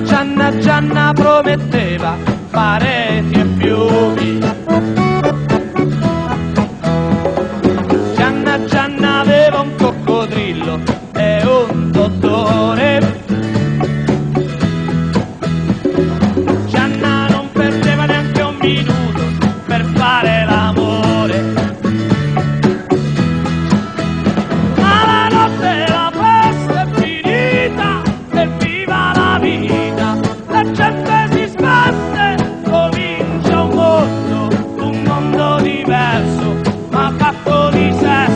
Gianna prometteva pareti e fiumi. Gianna aveva un coccodrillo e un dottore. Gianna non perdeva neanche un minuto per fare l'amore. Ma la notte la festa è finita e viva la vita. La gente si sbatte, comincia un mondo diverso, ma fatto di sé.